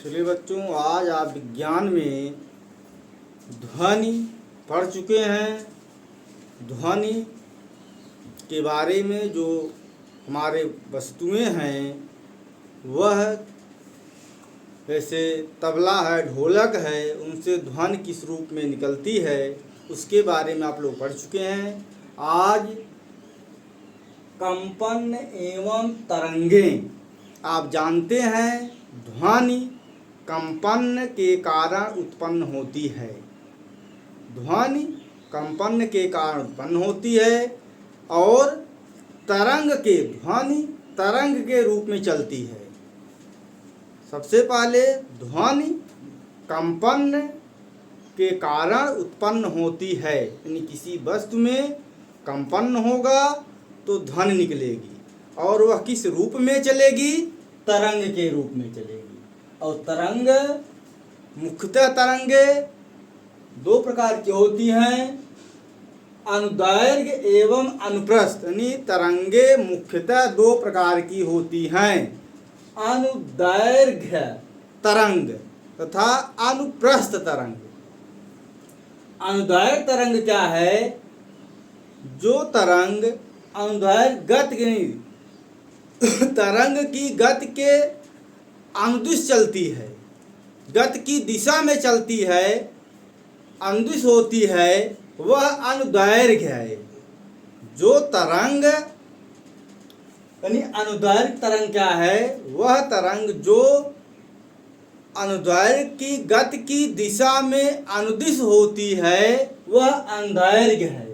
चलिए बच्चों, आज आप विज्ञान में ध्वनि पढ़ चुके हैं। ध्वनि के बारे में जो हमारे वस्तुएं हैं वह जैसे तबला है, ढोलक है, उनसे ध्वनि किस रूप में निकलती है उसके बारे में आप लोग पढ़ चुके हैं। आज कंपन एवं तरंगें, आप जानते हैं ध्वनि कंपन के कारण उत्पन्न होती है। ध्वनि कंपन के कारण उत्पन्न होती है और ध्वनि तरंग के रूप में चलती है। सबसे पहले ध्वनि कंपन के कारण उत्पन्न होती है, यानी किसी वस्तु में कंपन होगा तो ध्वनि निकलेगी और वह किस रूप में चलेगी? तरंग के रूप में चलेगी। और तरंग मुख्यतः तरंगें दो प्रकार की होती हैं, अनुदैर्घ्य एवं अनुप्रस्थ। यानी तरंगें मुख्यतः दो प्रकार की होती हैं, अनुदैर्घ्य तरंग तथा अनुप्रस्थ तरंग। अनुदैर्घ्य तरंग क्या है? जो तरंग अनुदैर्घ्य गति नहीं, तरंग की गति के अनुदिश चलती है, गति की दिशा में चलती है, अनुदिश होती है, वह अनुदैर्घ्य है। जो तरंग यानी अनुदैर्घ्य तरंग क्या है? वह तरंग जो अनुदैर्घ्य की गति की दिशा में अनुदिश होती है वह अनुदैर्घ्य है,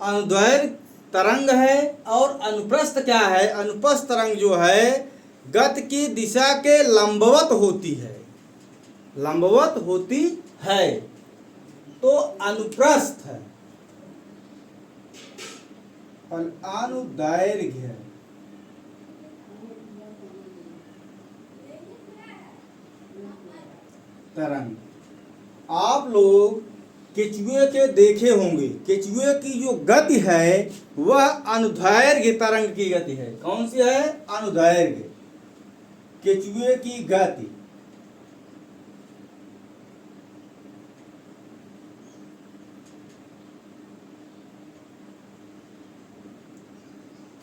अनुदैर्घ्य तरंग है। और अनुप्रस्थ क्या है? अनुप्रस्थ तरंग जो है गति की दिशा के लंबवत होती है, लंबवत होती है, तो अनुप्रस्थ है। और अनुदैर्घ्य तरंग। आप लोग केचुए के देखे होंगे, केचुए की जो गति है वह अनुदैर्घ्य तरंग की गति है। कौन सी है? अनुदैर्घ्य। केचुए की गति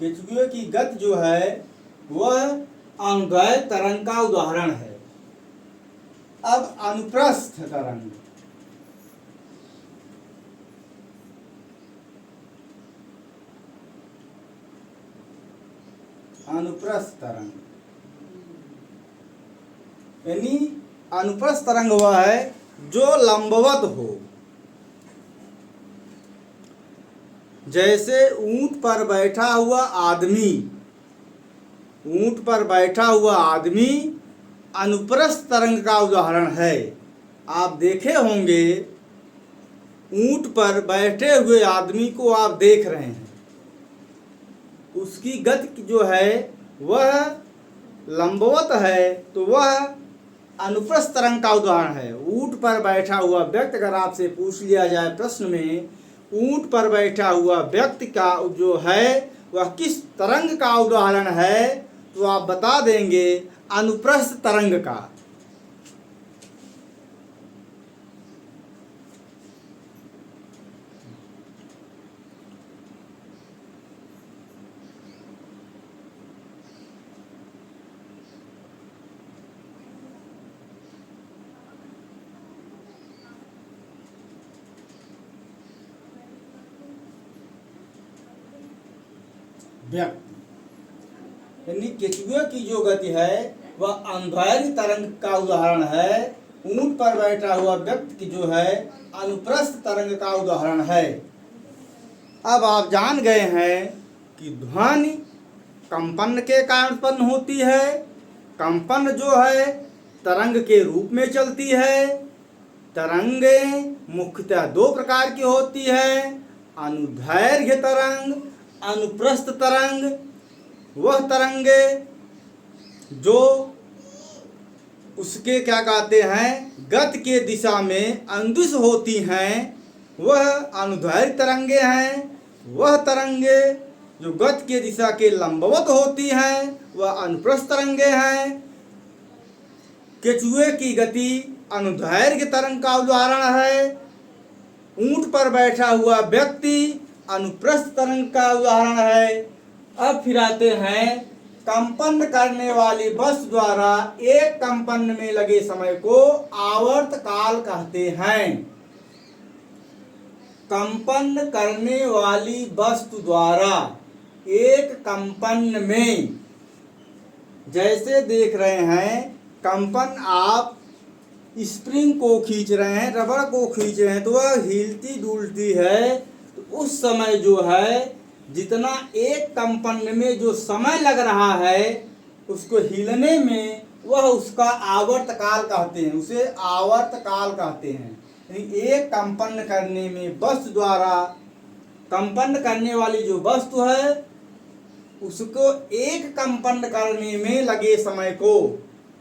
केचुए की गति जो है वह अनुदैर्घ्य तरंग का उदाहरण है। अब अनुप्रस्थ तरंग, अनुप्रस्थ तरंग यानी अनुप्रस्थ तरंग वह है जो लंबवत हो। जैसे ऊंट पर बैठा हुआ आदमी, ऊंट पर बैठा हुआ आदमी अनुप्रस्थ तरंग का उदाहरण है। आप देखे होंगे ऊंट पर बैठे हुए आदमी को आप देख रहे हैं, उसकी गति जो है वह लंबवत है, तो वह अनुप्रस्थ तरंग का उदाहरण है। ऊंट पर बैठा हुआ व्यक्ति, अगर आपसे पूछ लिया जाए प्रश्न में ऊंट पर बैठा हुआ व्यक्ति का जो है वह किस तरंग का उदाहरण है, तो आप बता देंगे अनुप्रस्थ तरंग का। व्यक्ति यानी केचुए की जो गति है वह अनुदैर्घ्य तरंग का उदाहरण है। ऊंट पर बैठा हुआ व्यक्ति की जो है अनुप्रस्थ तरंग का उदाहरण है। अब आप जान गए हैं कि ध्वनि कंपन के कारण उत्पन्न होती है। कंपन जो है तरंग के रूप में चलती है। तरंगें मुख्यतः दो प्रकार की होती है, अनुदैर्घ्य तरंग, अनुप्रस्थ तरंग। वह तरंगे जो उसके क्या कहते हैं गति के दिशा में अनुदिश होती हैं वह अनुदैर्घ्य तरंगे हैं। वह तरंगे जो गति के दिशा के लंबवत होती हैं वह अनुप्रस्थ तरंगे हैं। केचुए की गति अनुदैर्घ्य तरंग का उदाहरण है। ऊंट पर बैठा हुआ व्यक्ति अनुप्रस्थ तरंग का उदाहरण है। अब फिर आते हैं, कंपन करने वाली वस्तु द्वारा एक कंपन में लगे समय को आवर्त काल कहते हैं। कंपन करने वाली वस्तु द्वारा एक कंपन में, जैसे देख रहे हैं, कंपन आप स्प्रिंग को खींच रहे हैं, रबड़ को खींच रहे हैं तो वह हिलती डुलती है। तो उस समय जो है, जितना एक कंपन में जो समय लग रहा है उसको हिलने में, वह उसका आवर्त काल कहते हैं, उसे आवर्त काल कहते हैं। यानी एक कंपन करने में वस्तु द्वारा, कंपन करने वाली जो वस्तु है उसको एक कंपन करने में लगे समय को,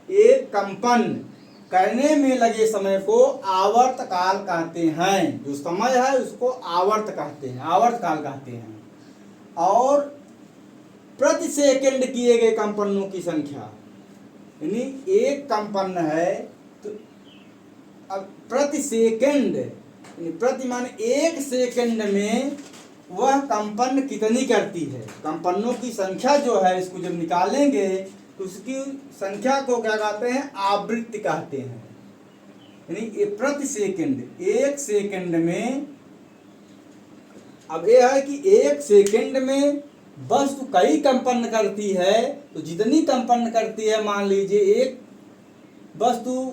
एक कंपन करने में लगे समय को आवर्त काल कहते हैं। जो समय है उसको आवर्त कहते हैं, आवर्त काल कहते हैं। और प्रति सेकंड किए गए कंपनों की संख्या, यानी एक कंपन है तो अब प्रति सेकंड, यानी प्रति माने एक सेकंड में वह कंपन कितनी करती है। कंपनों की संख्या जो है, इसको जब निकालेंगे तो उसकी संख्या को क्या कहते हैं, आवृत्ति कहते हैं। यानी प्रति सेकंड, एक सेकंड में, अब यह है कि एक सेकंड में वस्तु कई कंपन करती है, तो जितनी कंपन करती है, मान लीजिए एक वस्तु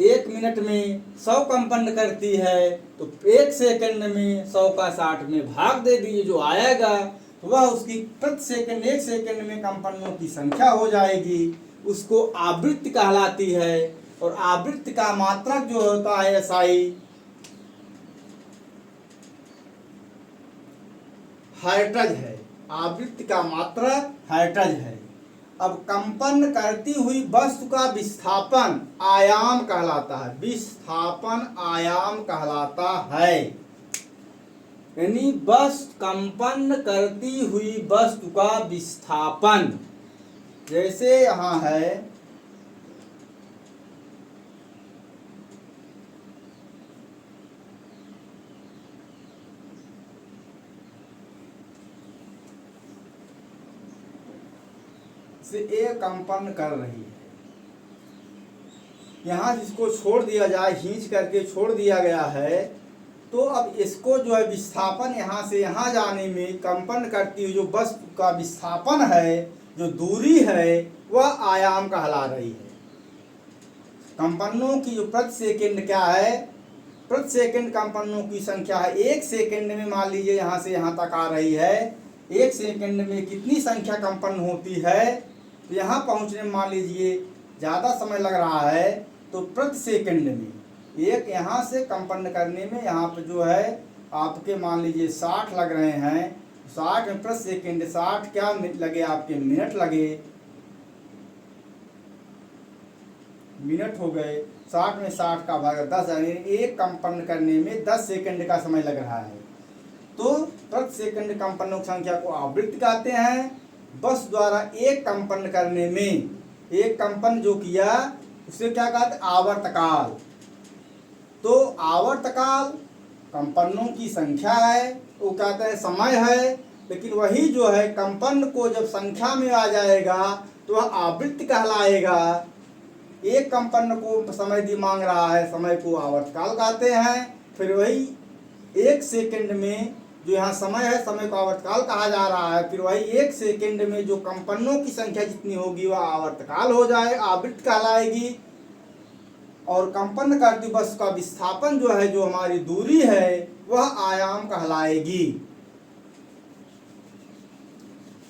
एक मिनट में 100 कंपन करती है, तो एक सेकंड में 100 का 60 में भाग दे दीजिए, जो आएगा तो वह उसकी प्रति सेकंड, एक सेकंड में कंपनों की संख्या हो जाएगी। उसको आवृत्ति कहलाती है। और आवृत्ति का मात्रक जो होता है SI, हर्ट्ज है। आवृत्ति का मात्रक हर्ट्ज है। अब कंपन करती हुई वस्तु का विस्थापन आयाम कहलाता है, विस्थापन आयाम कहलाता है। यानी बस कंपन करती हुई वस्तु का विस्थापन, जैसे यहाँ है, से एक कंपन कर रही है, यहाँ इसको छोड़ दिया जाए, खींच करके छोड़ दिया गया है, तो अब इसको जो है विस्थापन यहाँ से यहाँ जाने में कंपन करती हुई जो वस्तु का विस्थापन है, जो दूरी है, वह आयाम कहला रही है। कंपनों की जो प्रति सेकंड क्या है, प्रति सेकंड कंपनों की संख्या है। एक सेकंड में मान लीजिए यहाँ से यहाँ तक आ रही है, एक सेकंड में कितनी संख्या कंपन होती है, तो यहाँ पहुँचने में मान लीजिए ज़्यादा समय लग रहा है, तो प्रति सेकंड में एक यहाँ से कंपन करने में यहाँ पे जो है आपके मान लीजिए 60 लग रहे हैं, 60 में प्रति सेकंड 60 क्या लगे आपके, मिनट लगे, मिनट हो गए। 60 में 60 का भाग 10, यानी एक कंपन करने में 10 सेकंड का समय लग रहा है। तो प्रति सेकंड कंपनों की संख्या को आवृत्ति कहते हैं। बस द्वारा एक कंपन करने में, एक कंपन जो किया उसे क्या कहते हैं, आवर्तकाल। तो आवर्तकाल कंपनों की संख्या है, वो कहते हैं समय है, लेकिन वही जो है कंपन को जब संख्या में आ जाएगा तो वह आवृत्ति कहलाएगा। एक कंपन को समय दी मांग रहा है, समय को आवर्तकाल कहते हैं। फिर वही एक सेकंड में जो यहाँ समय है, समय को आवर्तकाल कहा जा रहा है। फिर वही एक सेकंड में जो कंपनों की संख्या जितनी होगी वह आवर्तकाल हो जाए, आवृत्ति कहलाएगी। और कंपन करती वस्तु का विस्थापन जो है, जो हमारी दूरी है, वह आयाम कहलाएगी।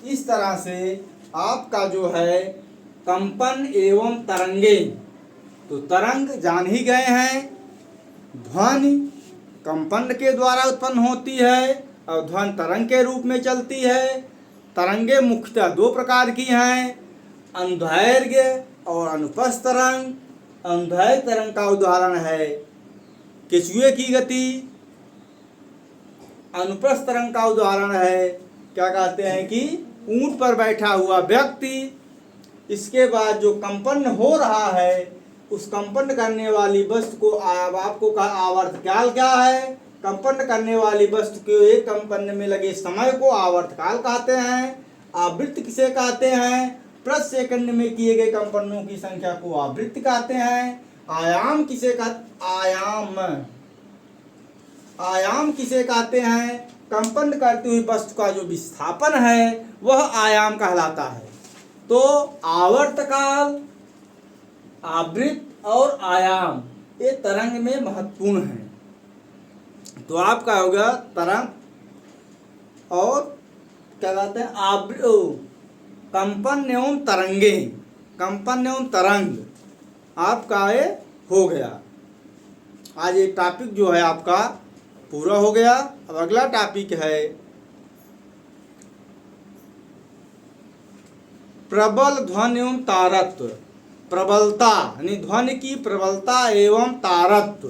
इस तरह से आपका जो है कंपन एवं तरंगे, तो तरंग जान ही गए हैं, ध्वनि कंपन के द्वारा उत्पन्न होती है और ध्वनि तरंग के रूप में चलती है। तरंगे मुख्यतः दो प्रकार की हैं, अनुदैर्घ्य और अनुप्रस्थ तरंग। अनुदैर्घ्य तरंग का उदाहरण है केचुए की गति। अनुप्रस्थ तरंग का उदाहरण है, क्या कहते हैं कि ऊंट पर बैठा हुआ व्यक्ति। इसके बाद जो कंपन हो रहा है उस कंपन करने वाली वस्तु को अब आपको आवर्तकाल क्या है? कंपन करने वाली वस्तु के एक कंपन में लगे समय को आवर्तकाल कहते हैं। आवृत्ति किसे कहते हैं? प्रति सेकंड में किए गए कंपनों की संख्या को आवृत्ति कहते हैं। आयाम किसे आयाम किसे कहते हैं? कंपन करती हुई वस्तु का जो विस्थापन है वह आयाम कहलाता है। तो आवर्तकाल, आवृत्त और आयाम ये तरंग में महत्वपूर्ण है। तो आपका हो गया तरंग और क्या कहते हैं कंपन एवं तरंगे, कंपन एवं तरंग आपका ये हो गया। आज ये टॉपिक जो है आपका पूरा हो गया। अब अगला टॉपिक है प्रबल ध्वनि एवं तारत्व। प्रबलता यानी ध्वनि की प्रबलता एवं तारत्व।